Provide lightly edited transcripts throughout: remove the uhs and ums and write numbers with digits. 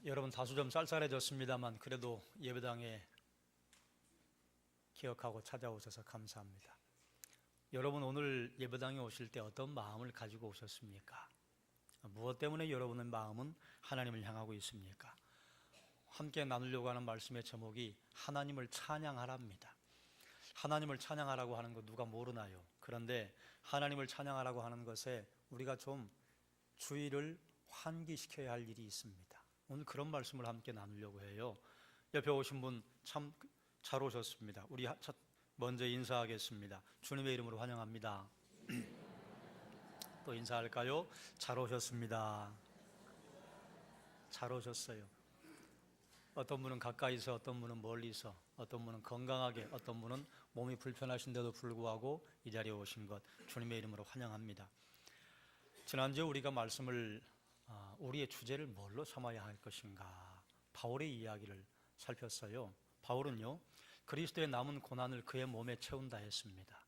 여러분 다소 좀 쌀쌀해졌습니다만 그래도 예배당에 기억하고 찾아오셔서 감사합니다. 여러분 오늘 예배당에 오실 때 어떤 마음을 가지고 오셨습니까? 무엇 때문에 여러분의 마음은 하나님을 향하고 있습니까? 함께 나누려고 하는 말씀의 제목이 하나님을 찬양하라입니다. 하나님을 찬양하라고 하는 거 누가 모르나요? 그런데 하나님을 찬양하라고 하는 것에 우리가 좀 주의를 환기시켜야 할 일이 있습니다. 오늘 그런 말씀을 함께 나누려고 해요. 옆에 오신 분 참 잘 오셨습니다. 우리 먼저 인사하겠습니다. 주님의 이름으로 환영합니다. 또 인사할까요? 잘 오셨습니다. 잘 오셨어요. 어떤 분은 가까이서, 어떤 분은 멀리서, 어떤 분은 건강하게, 어떤 분은 몸이 불편하신데도 불구하고 이 자리에 오신 것 주님의 이름으로 환영합니다. 지난주에 우리가 말씀을 우리의 주제를 뭘로 삼아야 할 것인가, 바울의 이야기를 살폈어요. 바울은요, 그리스도의 남은 고난을 그의 몸에 채운다 했습니다.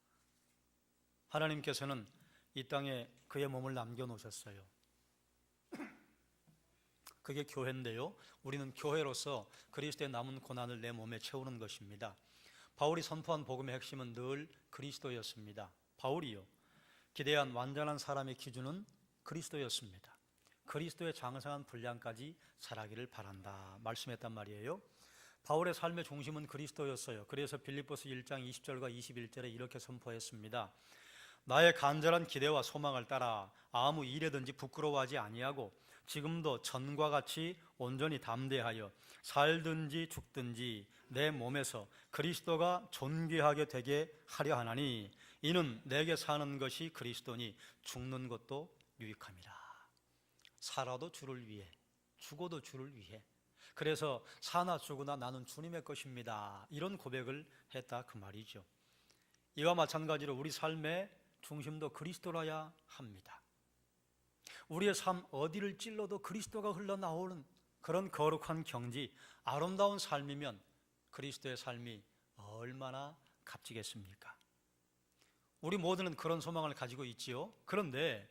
하나님께서는 이 땅에 그의 몸을 남겨놓으셨어요. 그게 교회인데요, 우리는 교회로서 그리스도의 남은 고난을 내 몸에 채우는 것입니다. 바울이 선포한 복음의 핵심은 늘 그리스도였습니다. 바울이요, 기대한 완전한 사람의 기준은 그리스도였습니다. 그리스도의 장성한 분량까지 자라기를 바란다 말씀했단 말이에요. 바울의 삶의 중심은 그리스도였어요. 그래서 빌립보서 1장 20절과 21절에 이렇게 선포했습니다. 나의 간절한 기대와 소망을 따라 아무 일에든지 부끄러워하지 아니하고 지금도 전과 같이 온전히 담대하여 살든지 죽든지 내 몸에서 그리스도가 존귀하게 되게 하려 하나니 이는 내게 사는 것이 그리스도니 죽는 것도 유익함이라. 살아도 주를 위해, 죽어도 주를 위해. 그래서 사나 죽으나 나는 주님의 것입니다. 이런 고백을 했다 그 말이죠. 이와 마찬가지로 우리 삶의 중심도 그리스도라야 합니다. 우리의 삶 어디를 찔러도 그리스도가 흘러나오는 그런 거룩한 경지, 아름다운 삶이면 그리스도의 삶이 얼마나 값지겠습니까? 우리 모두는 그런 소망을 가지고 있지요. 그런데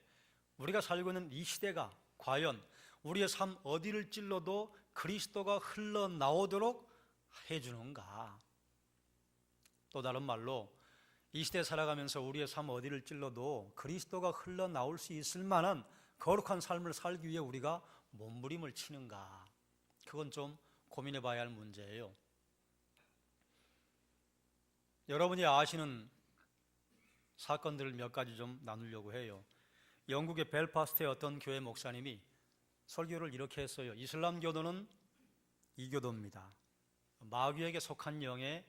우리가 살고 있는 이 시대가 과연 우리의 삶 어디를 찔러도 그리스도가 흘러나오도록 해주는가? 또 다른 말로 이 시대에 살아가면서 우리의 삶 어디를 찔러도 그리스도가 흘러나올 수 있을 만한 거룩한 삶을 살기 위해 우리가 몸부림을 치는가? 그건 좀 고민해 봐야 할 문제예요. 여러분이 아시는 사건들을 몇 가지 좀 나누려고 해요. 영국의 벨파스트의 어떤 교회 목사님이 설교를 이렇게 했어요. 이슬람교도는 이교도입니다. 마귀에게 속한 영의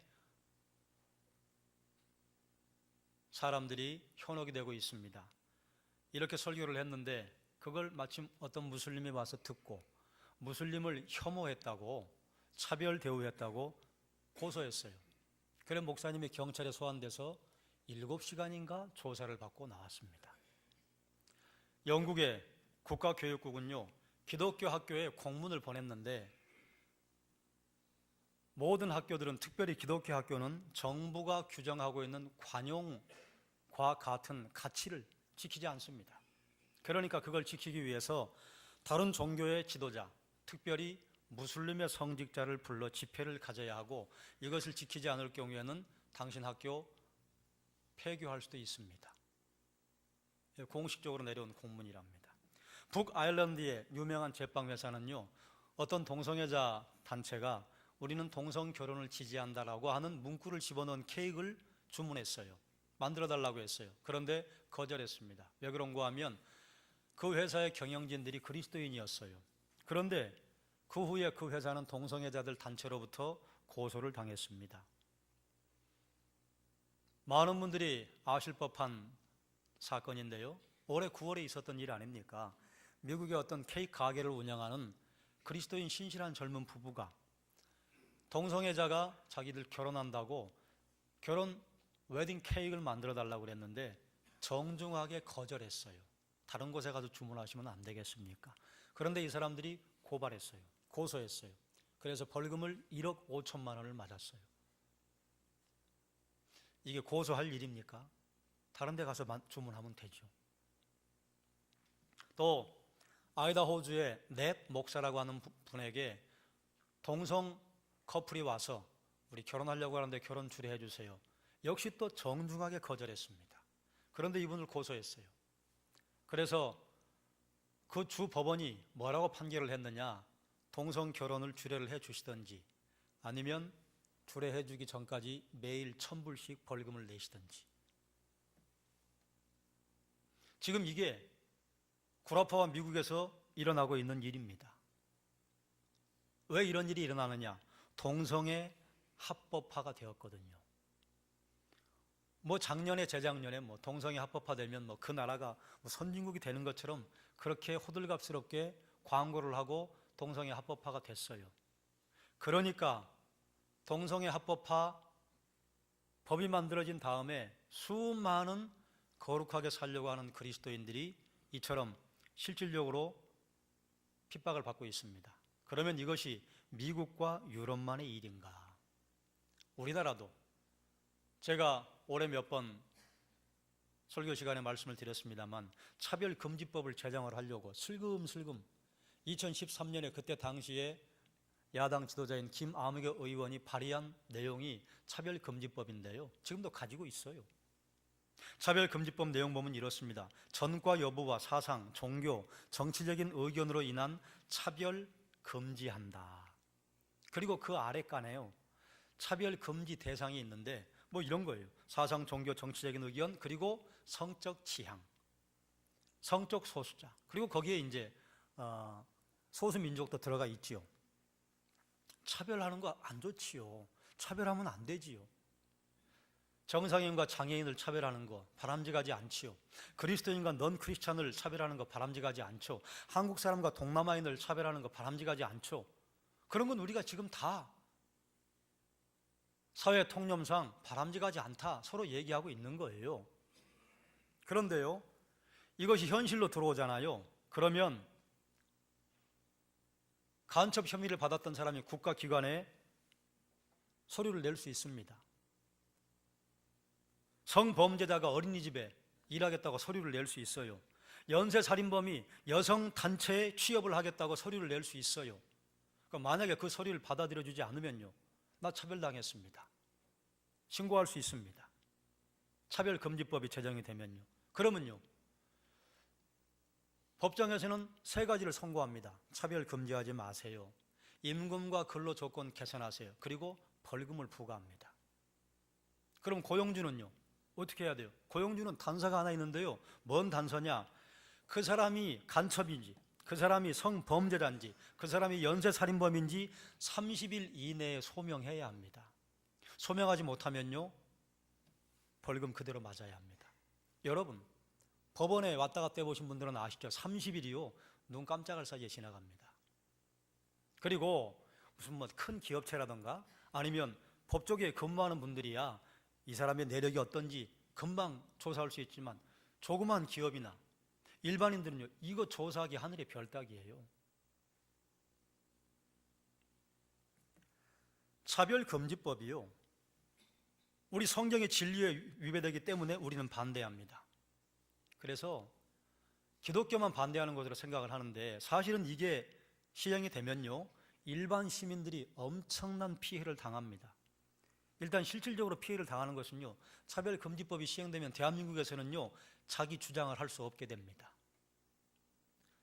사람들이 현혹이 되고 있습니다. 이렇게 설교를 했는데 그걸 마침 어떤 무슬림이 와서 듣고 무슬림을 혐오했다고, 차별 대우했다고 고소했어요. 그래 목사님이 경찰에 소환돼서 7시간인가 조사를 받고 나왔습니다. 영국의 국가교육국은요, 기독교 학교에 공문을 보냈는데 모든 학교들은, 특별히 기독교 학교는 정부가 규정하고 있는 관용과 같은 가치를 지키지 않습니다. 그러니까 그걸 지키기 위해서 다른 종교의 지도자, 특별히 무슬림의 성직자를 불러 집회를 가져야 하고 이것을 지키지 않을 경우에는 당신 학교 폐교할 수도 있습니다. 공식적으로 내려온 공문이랍니다. 북아일랜드의 유명한 제빵회사는요, 어떤 동성애자 단체가 우리는 동성 결혼을 지지한다라고 하는 문구를 집어넣은 케이크를 주문했어요. 만들어 달라고 했어요. 그런데 거절했습니다. 왜 그런가 하면 그 회사의 경영진들이 그리스도인이었어요. 그런데 그 후에 그 회사는 동성애자들 단체로부터 고소를 당했습니다. 많은 분들이 아실 법한 사건인데요, 올해 9월에 있었던 일 아닙니까? 미국의 어떤 케이크 가게를 운영하는 그리스도인 신실한 젊은 부부가 동성애자가 자기들 결혼한다고 결혼 웨딩 케이크를 만들어 달라고 그랬는데 정중하게 거절했어요. 다른 곳에 가서 주문하시면 안 되겠습니까? 그런데 이 사람들이 고발했어요. 고소했어요. 그래서 벌금을 1억 5천만 원을 맞았어요. 이게 고소할 일입니까? 다른 데 가서 주문하면 되죠. 또 아이다호주의 넷 목사라고 하는 분에게 동성 커플이 와서 우리 결혼하려고 하는데 결혼 주례해 주세요. 역시 또 정중하게 거절했습니다. 그런데 이분을 고소했어요. 그래서 그 주 법원이 뭐라고 판결을 했느냐, 동성 결혼을 주례를 해 주시든지 아니면 주례해 주기 전까지 매일 1,000불씩 벌금을 내시든지. 지금 이게 구라파와 미국에서 일어나고 있는 일입니다. 왜 이런 일이 일어나느냐? 동성애 합법화가 되었거든요. 작년에 재작년에 동성애 합법화되면 그 나라가 선진국이 되는 것처럼 그렇게 호들갑스럽게 광고를 하고 동성애 합법화가 됐어요. 그러니까 동성애 합법화 법이 만들어진 다음에 수많은 거룩하게 살려고 하는 그리스도인들이 이처럼 실질적으로 핍박을 받고 있습니다. 그러면 이것이 미국과 유럽만의 일인가? 우리나라도 제가 올해 몇 번 설교 시간에 말씀을 드렸습니다만 차별금지법을 제정을 하려고 슬금슬금 2013년에 그때 당시에 야당 지도자인 김아무개 의원이 발의한 내용이 차별금지법인데요. 지금도 가지고 있어요. 차별금지법 내용 보면 이렇습니다. 전과 여부와 사상, 종교, 정치적인 의견으로 인한 차별 금지한다. 그리고 그 아래간에요, 차별 금지 대상이 있는데 이런 거예요. 사상, 종교, 정치적인 의견, 그리고 성적 취향, 성적 소수자, 그리고 거기에 이제 소수민족도 들어가 있지요. 차별하는 거 안 좋지요. 차별하면 안 되지요. 정상인과 장애인을 차별하는 거 바람직하지 않지요. 그리스도인과 넌 크리스찬을 차별하는 거 바람직하지 않죠. 한국 사람과 동남아인을 차별하는 거 바람직하지 않죠. 그런 건 우리가 지금 다 사회 통념상 바람직하지 않다 서로 얘기하고 있는 거예요. 그런데요, 이것이 현실로 들어오잖아요. 그러면 간첩 혐의를 받았던 사람이 국가기관에 서류를 낼 수 있습니다. 성범죄자가 어린이집에 일하겠다고 서류를 낼 수 있어요. 연쇄살인범이 여성단체에 취업을 하겠다고 서류를 낼 수 있어요. 그러니까 만약에 그 서류를 받아들여주지 않으면요, 나 차별당했습니다. 신고할 수 있습니다. 차별금지법이 제정이 되면요. 그러면요, 법정에서는 3가지를 선고합니다. 차별 금지하지 마세요. 임금과 근로조건 개선하세요. 그리고 벌금을 부과합니다. 그럼 고용주는요, 어떻게 해야 돼요? 고용주는 단서가 하나 있는데요. 뭔 단서냐? 그 사람이 간첩인지, 그 사람이 성범죄자인지, 그 사람이 연쇄살인범인지 30일 이내에 소명해야 합니다. 소명하지 못하면요, 벌금 그대로 맞아야 합니다. 여러분, 법원에 왔다 갔다 해보신 분들은 아시죠? 30일이요 눈 깜짝할 사이에 지나갑니다. 그리고 무슨 큰 기업체라든가 아니면 법 쪽에 근무하는 분들이야 이 사람의 내력이 어떤지 금방 조사할 수 있지만 조그만 기업이나 일반인들은요, 이거 조사하기 하늘의 별 따기예요. 차별금지법이요, 우리 성경의 진리에 위배되기 때문에 우리는 반대합니다. 그래서 기독교만 반대하는 것으로 생각을 하는데 사실은 이게 시행이 되면요, 일반 시민들이 엄청난 피해를 당합니다. 일단 실질적으로 피해를 당하는 것은요, 차별금지법이 시행되면 대한민국에서는요, 자기 주장을 할 수 없게 됩니다.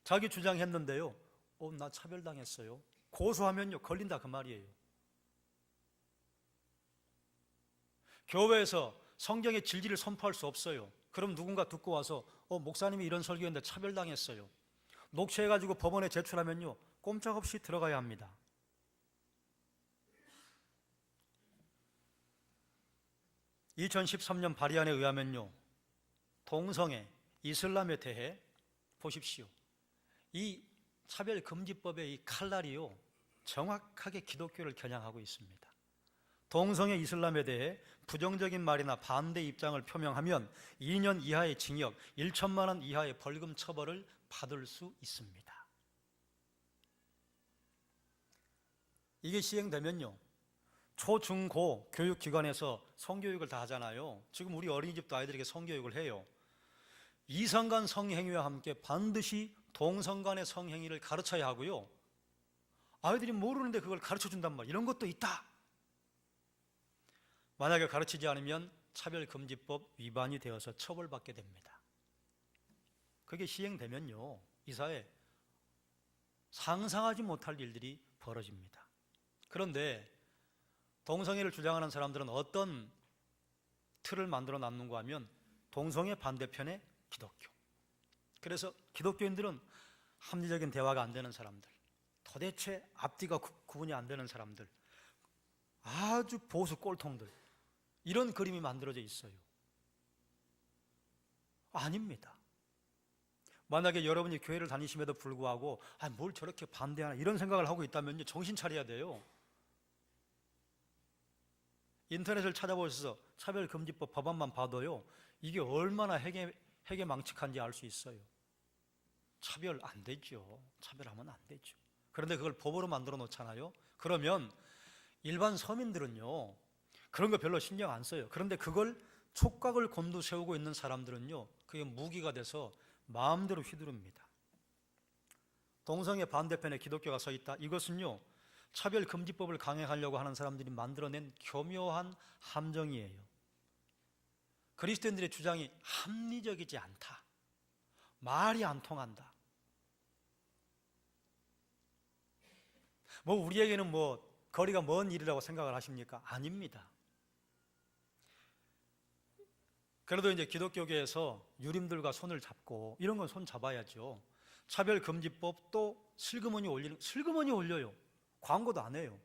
자기 주장했는데요, 나 차별당했어요. 고소하면요, 걸린다 그 말이에요. 교회에서 성경의 진리를 선포할 수 없어요. 그럼 누군가 듣고 와서 목사님이 이런 설교했는데 차별당했어요. 녹취해가지고 법원에 제출하면요, 꼼짝없이 들어가야 합니다. (2013년) 발의안에 의하면요, 동성애, 이슬람에 대해 보십시오. 이 차별금지법의 이 칼날이요, 정확하게 기독교를 겨냥하고 있습니다. 동성애, 이슬람에 대해 부정적인 말이나 반대 입장을 표명하면 2년 이하의 징역, 1천만 원 이하의 벌금 처벌을 받을 수 있습니다. 이게 시행되면요, 초, 중, 고 교육기관에서 성교육을 다 하잖아요. 지금 우리 어린이집도 아이들에게 성교육을 해요. 이상간 성행위와 함께 반드시 동성 간의 성행위를 가르쳐야 하고요, 아이들이 모르는데 그걸 가르쳐준단 말, 이런 것도 있다. 만약에 가르치지 않으면 차별금지법 위반이 되어서 처벌받게 됩니다. 그게 시행되면요, 이 사회에 상상하지 못할 일들이 벌어집니다. 그런데 동성애를 주장하는 사람들은 어떤 틀을 만들어 놨는가 하면 동성애 반대편의 기독교. 그래서 기독교인들은 합리적인 대화가 안 되는 사람들, 도대체 앞뒤가 구분이 안 되는 사람들, 아주 보수 꼴통들, 이런 그림이 만들어져 있어요. 아닙니다. 만약에 여러분이 교회를 다니심에도 불구하고 뭘 저렇게 반대하나 이런 생각을 하고 있다면 정신 차려야 돼요. 인터넷을 찾아보셔서 차별금지법 법안만 봐도요, 이게 얼마나 해괴망측한지 알 수 있어요. 차별 안 되죠. 차별하면 안 되죠. 그런데 그걸 법으로 만들어 놓잖아요. 그러면 일반 서민들은요, 그런 거 별로 신경 안 써요. 그런데 그걸 촉각을 곤두세우고 있는 사람들은요, 그게 무기가 돼서 마음대로 휘두릅니다. 동성애 반대편에 기독교가 서 있다. 이것은요, 차별금지법을 강행하려고 하는 사람들이 만들어낸 교묘한 함정이에요. 그리스도인들의 주장이 합리적이지 않다, 말이 안 통한다, 우리에게는 거리가 먼 일이라고 생각을 하십니까? 아닙니다. 그래도 이제 기독교계에서 유림들과 손을 잡고, 이런 건 손 잡아야죠. 차별금지법도 슬그머니 올려요. 광고도 안 해요.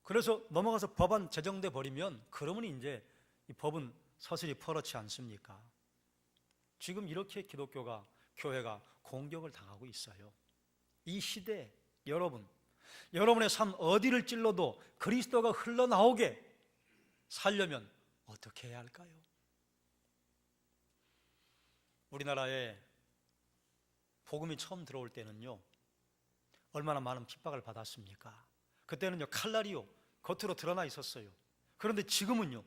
그래서 넘어가서 법안 제정돼 버리면 그러면 이제 이 법은 서슬이 퍼렇지 않습니까? 지금 이렇게 기독교가, 교회가 공격을 당하고 있어요. 이 시대에 여러분의 삶 어디를 찔러도 그리스도가 흘러나오게 살려면 어떻게 해야 할까요? 우리나라에 복음이 처음 들어올 때는요, 얼마나 많은 핍박을 받았습니까? 그때는요, 칼날이요, 겉으로 드러나 있었어요. 그런데 지금은요,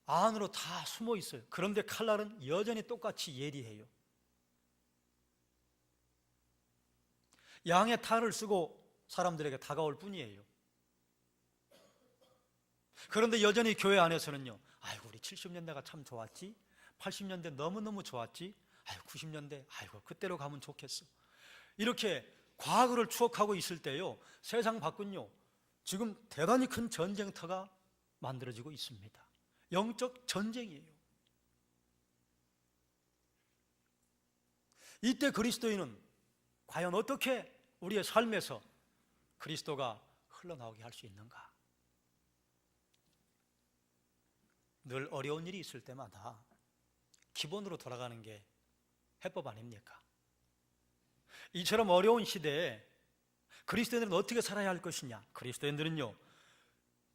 안으로 다 숨어 있어요. 그런데 칼날은 여전히 똑같이 예리해요. 양의 탈을 쓰고 사람들에게 다가올 뿐이에요. 그런데 여전히 교회 안에서는요, 아이고 우리 70년대가 참 좋았지, 80년대 너무너무 좋았지, 아이고 90년대 아이고 그때로 가면 좋겠어, 이렇게 과거를 추억하고 있을 때요, 세상 밖은요 지금 대단히 큰 전쟁터가 만들어지고 있습니다. 영적 전쟁이에요. 이때 그리스도인은 과연 어떻게 우리의 삶에서 그리스도가 흘러나오게 할 수 있는가? 늘 어려운 일이 있을 때마다 기본으로 돌아가는 게 해법 아닙니까? 이처럼 어려운 시대에 그리스도인들은 어떻게 살아야 할 것이냐? 그리스도인들은요,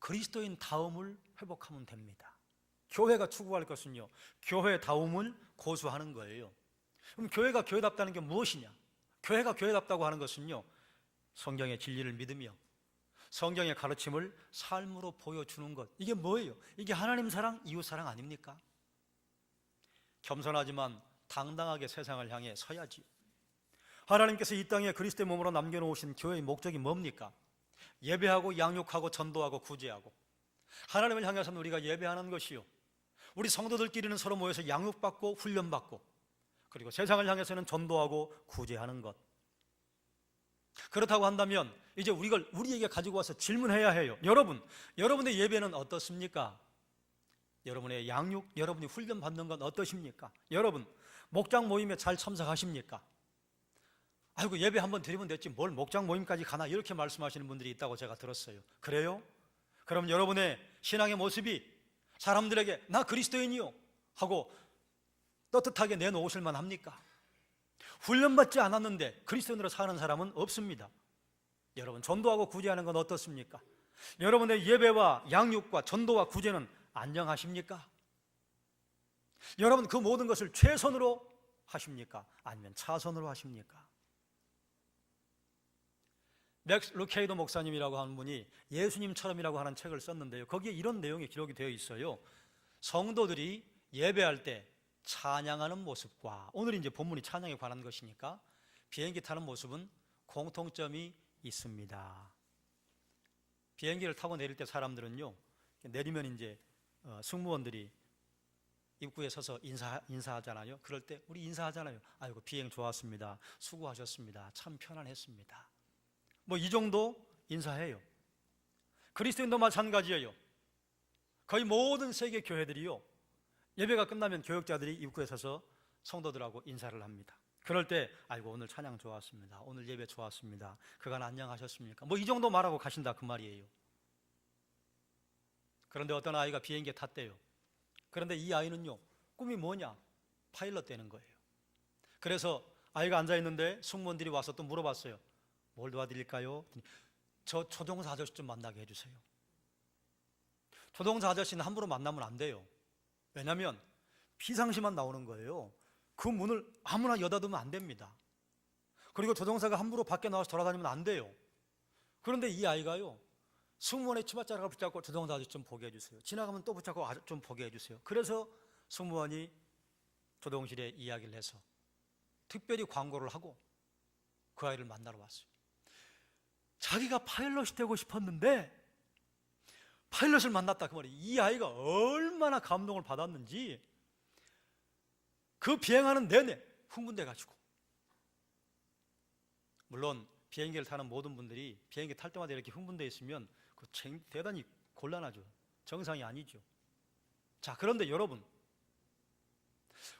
그리스도인 다움을 회복하면 됩니다. 교회가 추구할 것은요, 교회다움을 고수하는 거예요. 그럼 교회가 교회답다는 게 무엇이냐? 교회가 교회답다고 하는 것은요, 성경의 진리를 믿으며 성경의 가르침을 삶으로 보여주는 것. 이게 뭐예요? 이게 하나님 사랑, 이웃 사랑 아닙니까? 겸손하지만 당당하게 세상을 향해 서야지. 하나님께서 이 땅에 그리스도의 몸으로 남겨놓으신 교회의 목적이 뭡니까? 예배하고 양육하고 전도하고 구제하고. 하나님을 향해서는 우리가 예배하는 것이요, 우리 성도들끼리는 서로 모여서 양육받고 훈련받고, 그리고 세상을 향해서는 전도하고 구제하는 것. 그렇다고 한다면 이제 우리에게 가지고 와서 질문해야 해요. 여러분의 예배는 어떻습니까? 여러분의 양육, 여러분이 훈련받는 건 어떠십니까? 여러분 목장 모임에 잘 참석하십니까? 아이고 예배 한번 드리면 됐지 뭘 목장 모임까지 가나, 이렇게 말씀하시는 분들이 있다고 제가 들었어요. 그래요? 그럼 여러분의 신앙의 모습이 사람들에게 나 그리스도인이요 하고 떳떳하게 내놓으실 만합니까? 훈련받지 않았는데 그리스도인으로 사는 사람은 없습니다. 여러분 전도하고 구제하는 건 어떻습니까? 여러분의 예배와 양육과 전도와 구제는 안정하십니까? 여러분 그 모든 것을 최선으로 하십니까? 아니면 차선으로 하십니까? 맥스 루케이도 목사님이라고 하는 분이 예수님처럼이라고 하는 책을 썼는데요, 거기에 이런 내용이 기록이 되어 있어요. 성도들이 예배할 때 찬양하는 모습과, 오늘 이제 본문이 찬양에 관한 것이니까 비행기 타는 모습은 공통점이 있습니다. 비행기를 타고 내릴 때 사람들은요, 내리면 이제 승무원들이 입구에 서서 인사하잖아요. 그럴 때 우리 인사하잖아요. 아이고, 비행 좋았습니다, 수고하셨습니다, 참 편안했습니다, 뭐 이 정도 인사해요. 그리스도인도 마찬가지예요. 거의 모든 세계 교회들이요, 예배가 끝나면 교역자들이 입구에 서서 성도들하고 인사를 합니다. 그럴 때 아이고, 오늘 찬양 좋았습니다, 오늘 예배 좋았습니다, 그간 안녕하셨습니까, 뭐 이 정도 말하고 가신다 그 말이에요. 그런데 어떤 아이가 비행기에 탔대요. 그런데 이 아이는요, 꿈이 뭐냐? 파일럿 되는 거예요. 그래서 아이가 앉아있는데 승무원들이 와서 또 물어봤어요. 뭘 도와드릴까요? 저 조종사 아저씨 좀 만나게 해주세요. 조종사 아저씨는 함부로 만나면 안 돼요. 왜냐하면 비상시만 나오는 거예요. 그 문을 아무나 여닫으면 안 됩니다. 그리고 조종사가 함부로 밖에 나와서 돌아다니면 안 돼요. 그런데 이 아이가요, 승무원의 치맛자락을 붙잡고 조종사 아저씨 좀 보게 해주세요. 지나가면 또 붙잡고 좀 보게 해주세요. 그래서 승무원이 조종실에 이야기를 해서 특별히 광고를 하고 그 아이를 만나러 왔어요. 자기가 파일럿이 되고 싶었는데 파일럿을 만났다 그 말이에요. 이 아이가 얼마나 감동을 받았는지 그 비행하는 내내 흥분돼 가지고, 물론 비행기를 타는 모든 분들이 비행기 탈 때마다 이렇게 흥분돼 있으면 대단히 곤란하죠. 정상이 아니죠. 자, 그런데 여러분,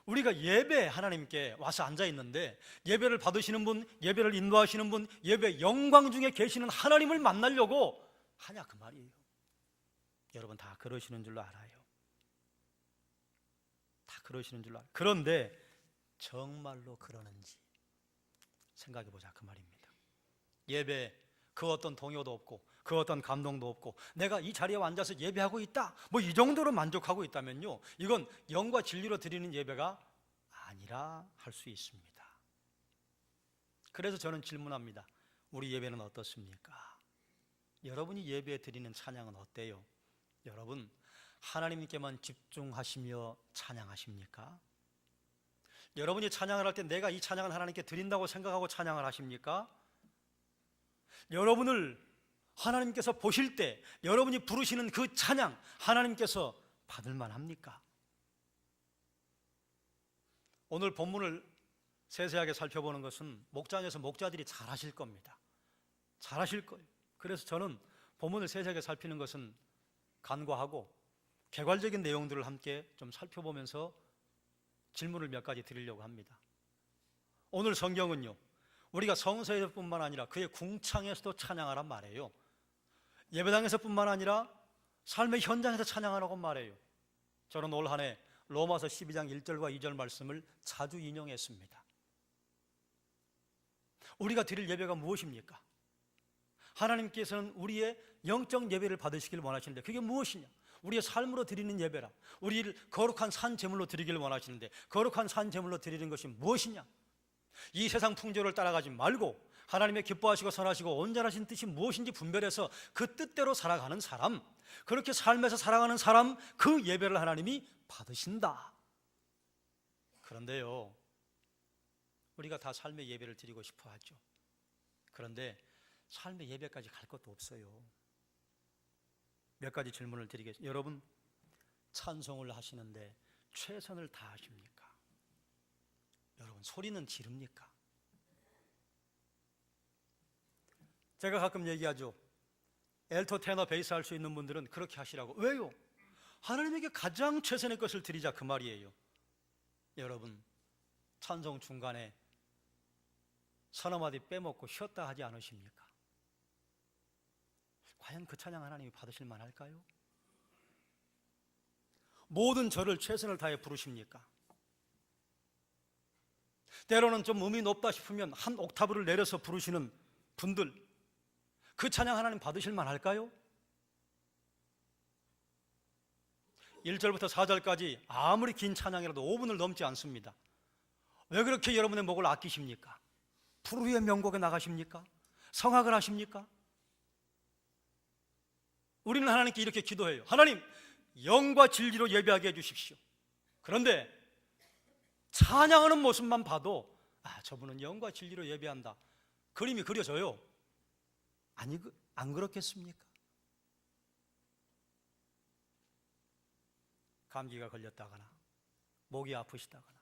우리가 예배 하나님께 와서 앉아 있는데 예배를 받으시는 분, 예배를 인도하시는 분, 예배 영광 중에 계시는 하나님을 만나려고 하냐 그 말이에요. 여러분 다 그러시는 줄로 알아요. 다 그러시는 줄로 알아요. 그런데 정말로 그러는지 생각해 보자 그 말입니다. 예배 그 어떤 동요도 없고 그 어떤 감동도 없고 내가 이 자리에 앉아서 예배하고 있다, 뭐 이 정도로 만족하고 있다면요, 이건 영과 진리로 드리는 예배가 아니라 할 수 있습니다. 그래서 저는 질문합니다. 우리 예배는 어떻습니까? 여러분이 예배 드리는 찬양은 어때요? 여러분 하나님께만 집중하시며 찬양하십니까? 여러분이 찬양을 할 때 내가 이 찬양을 하나님께 드린다고 생각하고 찬양을 하십니까? 여러분을 하나님께서 보실 때 여러분이 부르시는 그 찬양 하나님께서 받을만 합니까? 오늘 본문을 세세하게 살펴보는 것은 목장에서 목자들이 잘 하실 겁니다. 잘 하실 거예요. 그래서 저는 본문을 세세하게 살피는 것은 간과하고 개괄적인 내용들을 함께 좀 살펴보면서 질문을 몇 가지 드리려고 합니다. 오늘 성경은요, 우리가 성서에서뿐만 아니라 그의 궁창에서도 찬양하란 말이에요. 예배당에서뿐만 아니라 삶의 현장에서 찬양하라고 말해요. 저는 올 한 해 로마서 12장 1절과 2절 말씀을 자주 인용했습니다. 우리가 드릴 예배가 무엇입니까? 하나님께서는 우리의 영적 예배를 받으시길 원하시는데 그게 무엇이냐? 우리의 삶으로 드리는 예배라. 우리를 거룩한 산 제물로 드리기를 원하시는데 거룩한 산 제물로 드리는 것이 무엇이냐? 이 세상 풍조를 따라가지 말고 하나님의 기뻐하시고 선하시고 온전하신 뜻이 무엇인지 분별해서 그 뜻대로 살아가는 사람, 그렇게 삶에서 살아가는 사람, 그 예배를 하나님이 받으신다. 그런데요, 우리가 다 삶의 예배를 드리고 싶어 하죠. 그런데 삶의 예배까지 갈 것도 없어요. 몇 가지 질문을 드리겠습니다. 여러분 찬송을 하시는데 최선을 다하십니까? 여러분 소리는 지릅니까? 제가 가끔 얘기하죠. 엘토, 테너, 베이스 할 수 있는 분들은 그렇게 하시라고. 왜요? 하나님에게 가장 최선의 것을 드리자 그 말이에요. 여러분 찬송 중간에 서너 마디 빼먹고 쉬었다 하지 않으십니까? 과연 그 찬양 하나님이 받으실 만할까요? 모든 저를 최선을 다해 부르십니까? 때로는 좀 음이 높다 싶으면 한 옥타브를 내려서 부르시는 분들, 그 찬양 하나님 받으실 만할까요? 1절부터 4절까지 아무리 긴 찬양이라도 5분을 넘지 않습니다. 왜 그렇게 여러분의 목을 아끼십니까? 프루의 명곡에 나가십니까? 성악을 하십니까? 우리는 하나님께 이렇게 기도해요. 하나님, 영과 진리로 예배하게 해주십시오. 그런데 찬양하는 모습만 봐도 저분은 영과 진리로 예배한다, 그림이 그려져요. 아니, 안 그렇겠습니까? 감기가 걸렸다거나 목이 아프시다거나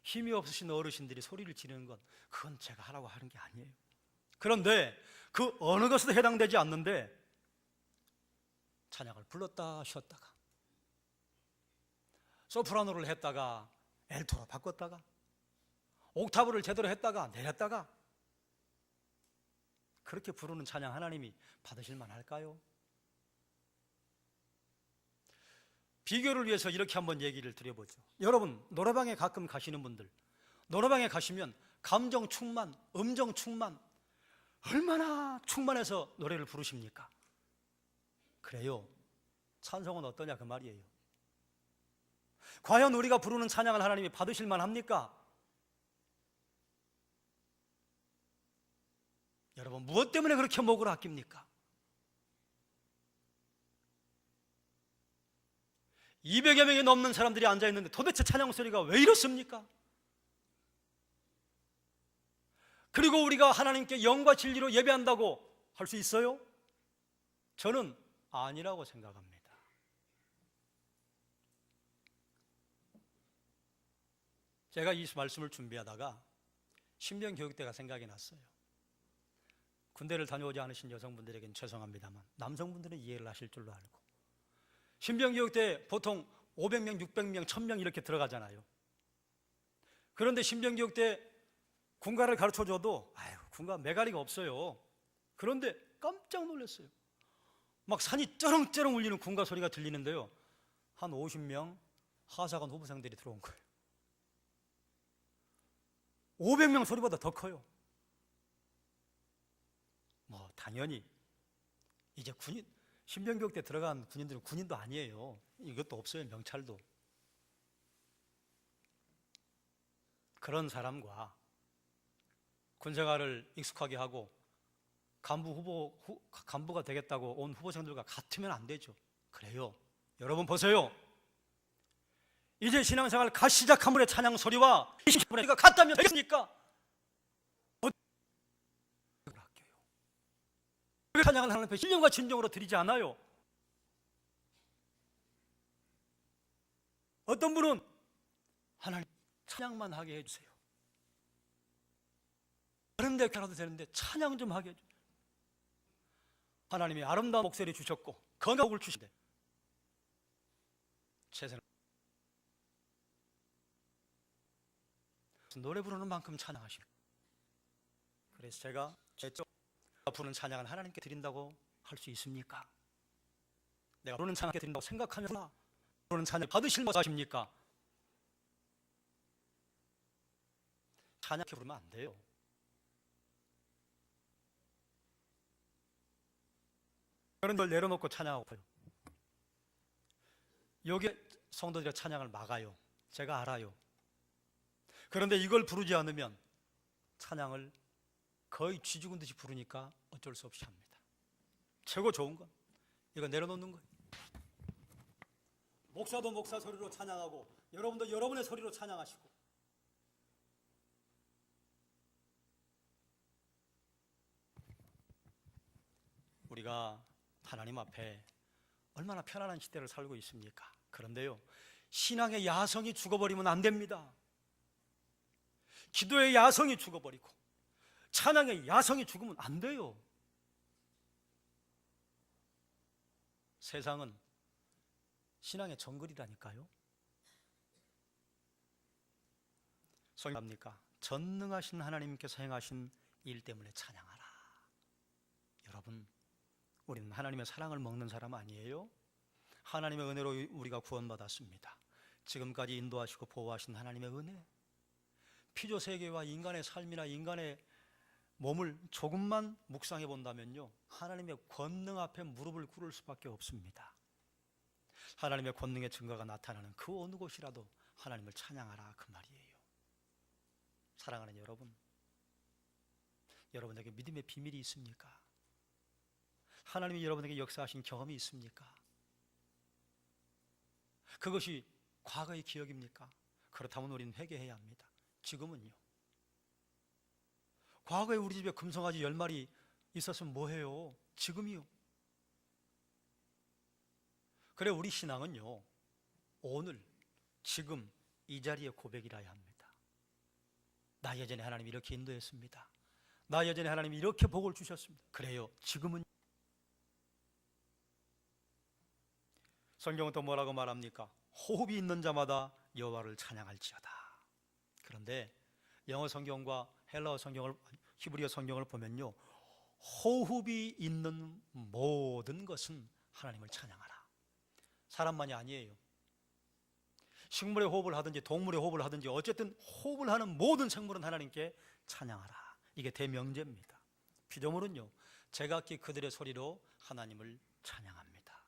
힘이 없으신 어르신들이 소리를 지르는 건 그건 제가 하라고 하는 게 아니에요. 그런데 그 어느 것에도 해당되지 않는데 찬양을 불렀다 쉬었다가 소프라노를 했다가 엘토로 바꿨다가 옥타브를 제대로 했다가 내렸다가 그렇게 부르는 찬양 하나님이 받으실 만할까요? 비교를 위해서 이렇게 한번 얘기를 드려보죠. 여러분, 노래방에 가끔 가시는 분들, 노래방에 가시면 감정 충만, 음정 충만, 얼마나 충만해서 노래를 부르십니까? 그래요. 찬송은 어떠냐 그 말이에요. 과연 우리가 부르는 찬양을 하나님이 받으실 만합니까? 여러분, 무엇 때문에 그렇게 목을 아낍니까? 200여 명이 넘는 사람들이 앉아있는데 도대체 찬양 소리가 왜 이렇습니까? 그리고 우리가 하나님께 영과 진리로 예배한다고 할 수 있어요? 저는 아니라고 생각합니다. 제가 이 말씀을 준비하다가 신병교육대가 생각이 났어요. 군대를 다녀오지 않으신 여성분들에게는 죄송합니다만 남성분들은 이해를 하실 줄로 알고, 신병교육대 보통 500명, 600명, 1000명 이렇게 들어가잖아요. 그런데 신병교육대 군가를 가르쳐줘도 군가 메가리가 없어요. 그런데 깜짝 놀랐어요. 막 산이 쩌렁쩌렁 울리는 군가 소리가 들리는데요, 한 50명 하사관 후보생들이 들어온 거예요. 500명 소리보다 더 커요. 당연히 이제 신병교육대 들어간 군인들은 군인도 아니에요. 이것도 없어요, 명찰도. 그런 사람과 군생활을 익숙하게 하고 간부가 되겠다고 온 후보생들과 같으면 안 되죠. 그래요. 여러분 보세요. 이제 신앙생활 갓 시작한 분의 찬양 소리와 이가 같다면 되겠습니까? 찬양을 하나님 앞에 신령과 진정으로 드리지 않아요. 어떤 분은 하나님 찬양만 하게 해주세요. 다른 데 가도 되는데 찬양 좀 하게 해주세요. 하나님이 아름다운 목소리 주셨고 건강을 주신데 최선을 노래 부르는 만큼 찬양하시고, 그래서 제가 부르는 찬양을 하나님께 드린다고 할 수 있습니까? 내가 부르는 찬양을 드린다고 생각하면 부르는 찬양을 받으실 것입니까? 찬양해 부르면 안 돼요. 그런 걸 내려놓고 찬양하고요. 여기 성도들의 찬양을 막아요. 제가 알아요. 그런데 이걸 부르지 않으면 찬양을 거의 쥐 죽은 듯이 부르니까 어쩔 수 없이 합니다. 최고 좋은 건 이거 내려놓는 거예요. 목사도 목사 소리로 찬양하고 여러분도 여러분의 소리로 찬양하시고, 우리가 하나님 앞에 얼마나 편안한 시대를 살고 있습니까? 그런데요, 신앙의 야성이 죽어버리면 안 됩니다. 기도의 야성이 죽어버리고 찬양의 야성이 죽으면 안 돼요. 세상은 신앙의 정글이라니까요. 성경합니까? 전능하신 하나님께서 행하신 일 때문에 찬양하라. 여러분, 우리는 하나님의 사랑을 먹는 사람 아니에요? 하나님의 은혜로 우리가 구원받았습니다. 지금까지 인도하시고 보호하신 하나님의 은혜, 피조 세계와 인간의 삶이나 인간의 몸을 조금만 묵상해 본다면요, 하나님의 권능 앞에 무릎을 꿇을 수밖에 없습니다. 하나님의 권능의 증거가 나타나는 그 어느 곳이라도 하나님을 찬양하라, 그 말이에요. 사랑하는 여러분, 여러분에게 믿음의 비밀이 있습니까? 하나님이 여러분에게 역사하신 경험이 있습니까? 그것이 과거의 기억입니까? 그렇다면 우리는 회개해야 합니다. 지금은요. 과거에 우리 집에 금송아지 10마리 있었으면 뭐해요? 지금이요. 그래, 우리 신앙은요, 오늘 지금 이 자리에 고백이라야 합니다. 나 예전에 하나님이 이렇게 인도했습니다. 나 예전에 하나님이 이렇게 복을 주셨습니다. 그래요, 지금은. 성경은 또 뭐라고 말합니까? 호흡이 있는 자마다 여호와를 찬양할지어다. 그런데 영어 성경과 헬라어 성경을, 히브리어 성경을 보면요, 호흡이 있는 모든 것은 하나님을 찬양하라. 사람만이 아니에요. 식물의 호흡을 하든지 동물의 호흡을 하든지 어쨌든 호흡을 하는 모든 생물은 하나님께 찬양하라. 이게 대명제입니다. 피조물은요, 제각기 그들의 소리로 하나님을 찬양합니다.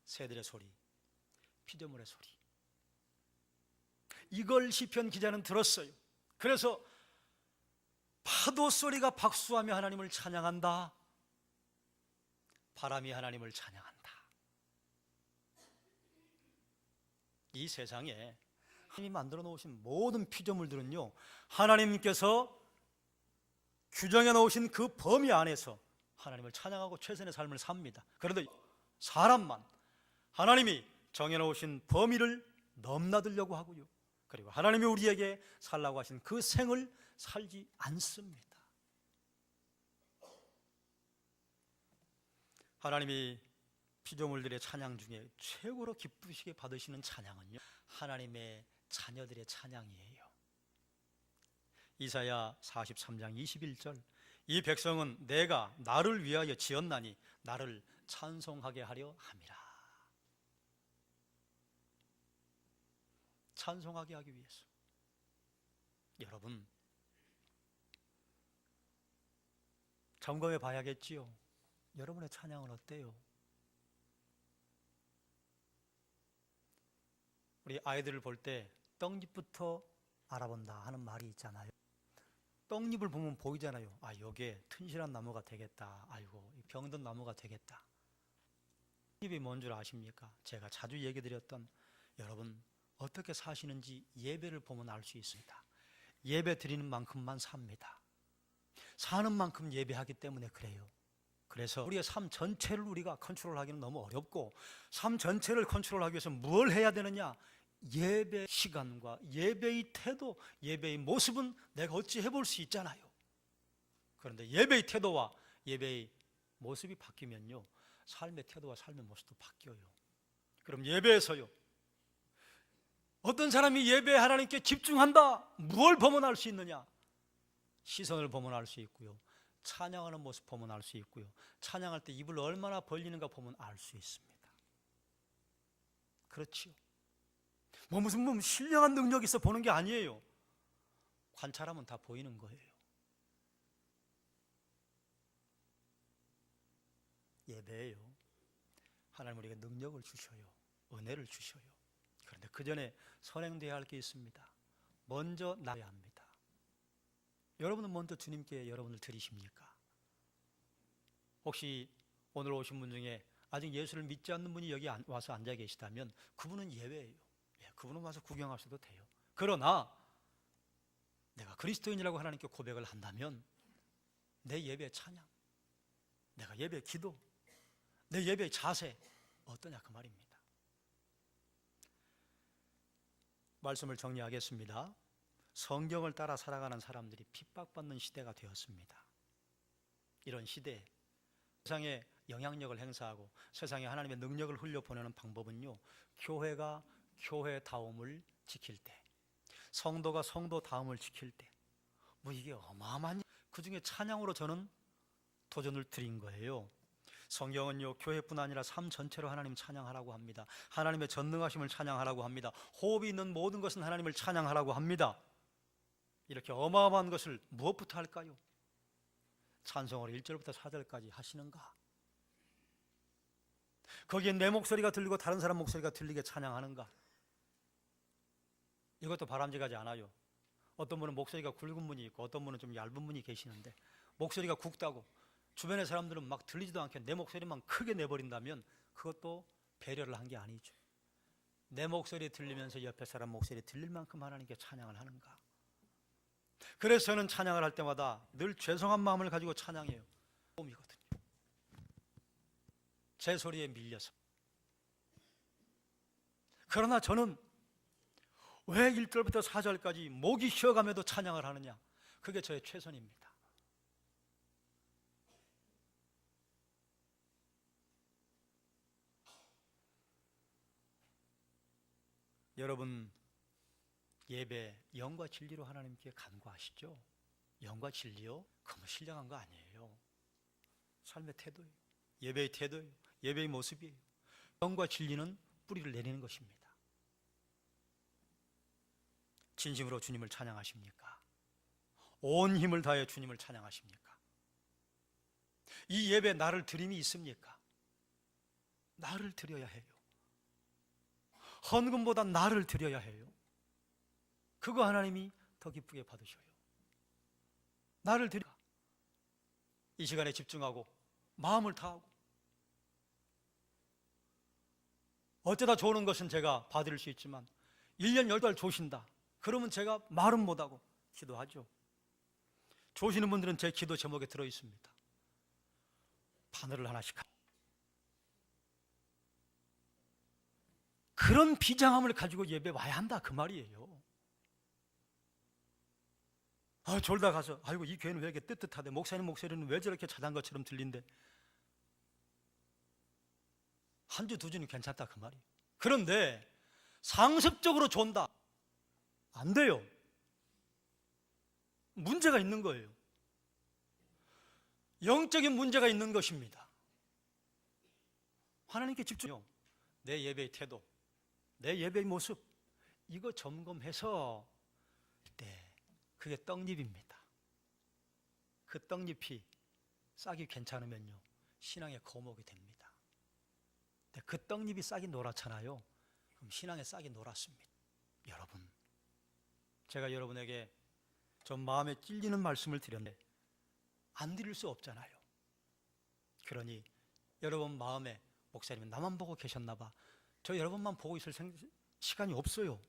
새들의 소리, 피조물의 소리. 이걸 시편 기자는 들었어요. 그래서 파도 소리가 박수하며 하나님을 찬양한다. 바람이 하나님을 찬양한다. 이 세상에 하나님이 만들어 놓으신 모든 피조물들은요, 하나님께서 규정해 놓으신 그 범위 안에서 하나님을 찬양하고 최선의 삶을 삽니다. 그런데 사람만 하나님이 정해놓으신 범위를 넘나들려고 하고요, 그리고 하나님이 우리에게 살라고 하신 그 생을 살지 않습니다. 하나님이 피조물들의 찬양 중에 최고로 기쁘시게 받으시는 찬양은요, 하나님의 자녀들의 찬양이에요. 이사야 43장 21절, 이 백성은 내가 나를 위하여 지었나니 나를 찬송하게 하려 함이라. 찬송하게 하기 위해서. 여러분, 점검해 봐야겠지요. 여러분의 찬양은 어때요? 우리 아이들을 볼 때 떡잎부터 알아본다 하는 말이 있잖아요. 떡잎을 보면 보이잖아요. 아, 요게 튼실한 나무가 되겠다. 아이고, 병든 나무가 되겠다. 떡잎이 뭔 줄 아십니까? 제가 자주 얘기 드렸던, 여러분 어떻게 사시는지 예배를 보면 알 수 있습니다. 예배 드리는 만큼만 삽니다. 사는 만큼 예배하기 때문에 그래요. 그래서 우리의 삶 전체를 우리가 컨트롤하기는 너무 어렵고, 삶 전체를 컨트롤하기 위해서 뭘 해야 되느냐? 예배 시간과 예배의 태도, 예배의 모습은 내가 어찌 해볼 수 있잖아요. 그런데 예배의 태도와 예배의 모습이 바뀌면요, 삶의 태도와 삶의 모습도 바뀌어요. 그럼 예배에서요, 어떤 사람이 예배에 하나님께 집중한다, 뭘 보면 알 수 있느냐? 시선을 보면 알 수 있고요, 찬양하는 모습 보면 알 수 있고요, 찬양할 때 입을 얼마나 벌리는가 보면 알 수 있습니다. 그렇지요. 무슨 신령한 능력이 있어 보는 게 아니에요. 관찰하면 다 보이는 거예요. 예배예요. 하나님 우리에게 능력을 주셔요. 은혜를 주셔요. 그런데 그 전에 선행되어야 할 게 있습니다. 먼저 나야 합니다. 여러분은 먼저 주님께 여러분을 드리십니까? 혹시 오늘 오신 분 중에 아직 예수를 믿지 않는 분이 여기 와서 앉아 계시다면 그분은 예외예요. 그분은 와서 구경하셔도 돼요. 그러나 내가 그리스도인이라고 하나님께 고백을 한다면 내 예배 찬양, 내가 예배 기도, 내 예배 자세 어떠냐 그 말입니다. 말씀을 정리하겠습니다. 성경을 따라 살아가는 사람들이 핍박받는 시대가 되었습니다. 이런 시대에 세상에 영향력을 행사하고 세상에 하나님의 능력을 흘려보내는 방법은요, 교회가 교회다움을 지킬 때, 성도가 성도다움을 지킬 때, 이게 어마어마한, 그 중에 찬양으로 저는 도전을 드린 거예요. 성경은요, 교회뿐 아니라 삶 전체로 하나님 찬양하라고 합니다. 하나님의 전능하심을 찬양하라고 합니다. 호흡이 있는 모든 것은 하나님을 찬양하라고 합니다. 이렇게 어마어마한 것을 무엇부터 할까요? 찬송을 1절부터 4절까지 하시는가? 거기에 내 목소리가 들리고 다른 사람 목소리가 들리게 찬양하는가? 이것도 바람직하지 않아요. 어떤 분은 목소리가 굵은 분이 있고 어떤 분은 좀 얇은 분이 계시는데, 목소리가 굵다고 주변의 사람들은 막 들리지도 않게 내 목소리만 크게 내버린다면 그것도 배려를 한 게 아니죠. 내 목소리 들리면서 옆에 사람 목소리 들릴 만큼 하나님께 찬양을 하는가? 그래서 저는 찬양을 할 때마다 늘 죄송한 마음을 가지고 찬양해요. 이거든요. 제 소리에 밀려서. 그러나 저는 왜 1절부터 4절까지 목이 쉬어가며도 찬양을 하느냐? 그게 저의 최선입니다. 여러분, 예배 영과 진리로 하나님께 간구하시죠? 영과 진리요? 그건 신령한 거 아니에요. 삶의 태도예요. 예배의 태도예요. 예배의 모습이에요. 영과 진리는 뿌리를 내리는 것입니다. 진심으로 주님을 찬양하십니까? 온 힘을 다해 주님을 찬양하십니까? 이 예배 나를 드림이 있습니까? 나를 드려야 해요. 헌금보다 나를 드려야 해요. 그거 하나님이 더 기쁘게 받으셔요. 나를 드려. 이 시간에 집중하고 마음을 다하고, 어쩌다 좋은 것은 제가 받을 수 있지만 1년 10달 조신다 그러면 제가 말은 못하고 기도하죠. 조시는 분들은 제 기도 제목에 들어있습니다. 바늘을 하나씩. 그런 비장함을 가지고 예배 와야 한다 그 말이에요. 졸다 가서 아이고 이 교회는 왜 이렇게 뜨뜻하대, 목사님 목소리는 왜 저렇게 자장가처럼 들린대, 한 주 두 주는 괜찮다 그 말이에요. 그런데 상습적으로 존다, 안 돼요. 문제가 있는 거예요. 영적인 문제가 있는 것입니다. 하나님께 집중해요. 내 예배의 태도, 내 예배의 모습, 이거 점검해서, 네, 그게 떡잎입니다. 그 떡잎이 싹이 괜찮으면요 신앙의 거목이 됩니다. 근데 그 떡잎이 싹이 노랗잖아요. 그럼 신앙의 싹이 노랗습니다. 여러분, 제가 여러분에게 좀 마음에 찔리는 말씀을 드렸는데 안 드릴 수 없잖아요. 그러니 여러분 마음에 목사님은 나만 보고 계셨나 봐, 저 여러분만 보고 있을 시간이 없어요.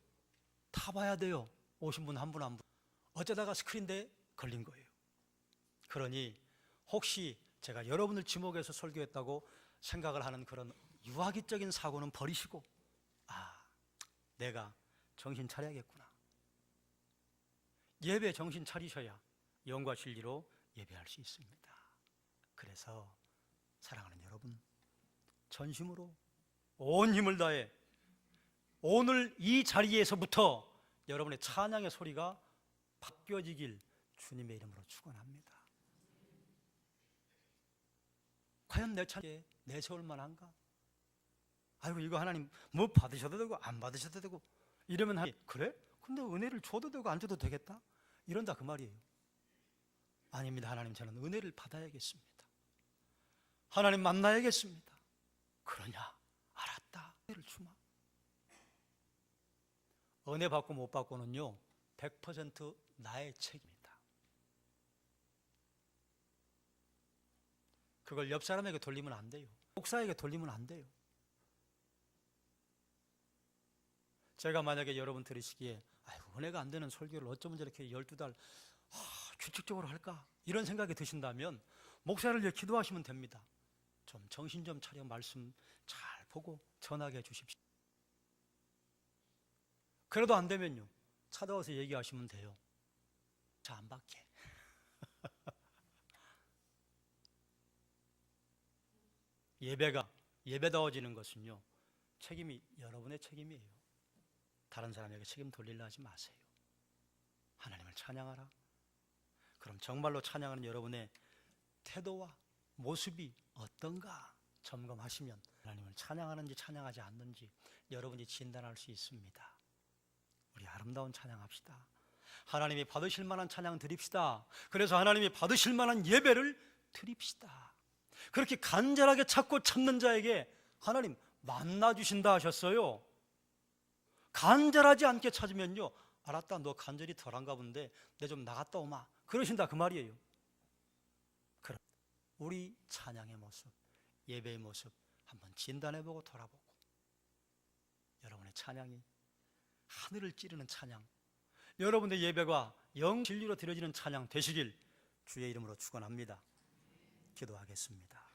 다 봐야 돼요. 오신 분 한 분 한 분. 어쩌다가 스크린대에 걸린 거예요. 그러니 혹시 제가 여러분을 지목해서 설교했다고 생각을 하는 그런 유아기적인 사고는 버리시고, 내가 정신 차려야겠구나. 예배 정신 차리셔야 영과 진리로 예배할 수 있습니다. 그래서 사랑하는 여러분, 전심으로 온 힘을 다해 오늘 이 자리에서부터 여러분의 찬양의 소리가 바뀌어지길 주님의 이름으로 축원합니다. 과연 내 찬양에 내세울 만한가? 아이고 이거 하나님 뭐 받으셔도 되고 안 받으셔도 되고 이러면 그래? 근데 은혜를 줘도 되고 안 줘도 되겠다? 이런다 그 말이에요. 아닙니다. 하나님, 저는 은혜를 받아야겠습니다. 하나님 만나야겠습니다. 그러냐? 알았다. 은혜를 주마. 은혜 받고 못 받고는요 100% 나의 책임이다. 그걸 옆 사람에게 돌리면 안 돼요. 목사에게 돌리면 안 돼요. 제가 만약에 여러분 들으시기에 아이고 은혜가 안 되는 설교를 어쩌면 저렇게 12달 규칙적으로 할까? 이런 생각이 드신다면 목사를 위해 기도하시면 됩니다. 좀 정신 좀 차려 말씀 잘 보고 전하게 해주십시오. 그래도 안 되면요 찾아와서 얘기하시면 돼요. 저 안 받게. 예배가 예배다워지는 것은요 책임이 여러분의 책임이에요. 다른 사람에게 책임 돌리려 하지 마세요. 하나님을 찬양하라. 그럼 정말로 찬양하는 여러분의 태도와 모습이 어떤가 점검하시면 하나님을 찬양하는지 찬양하지 않는지 여러분이 진단할 수 있습니다. 우리 아름다운 찬양합시다. 하나님이 받으실 만한 찬양 드립시다. 그래서 하나님이 받으실 만한 예배를 드립시다. 그렇게 간절하게 찾고 찾는 자에게 하나님 만나주신다 하셨어요. 간절하지 않게 찾으면요 알았다, 너 간절히 덜한가 본데 내 좀 나갔다 오마 그러신다 그 말이에요. 그럼 우리 찬양의 모습, 예배의 모습 한번 진단해보고 돌아보고 여러분의 여러분의 찬양이 하늘을 찌르는 찬양, 여러분의 예배가 영 진리로 드려지는 찬양 되시길 주의 이름으로 축원합니다. 기도하겠습니다.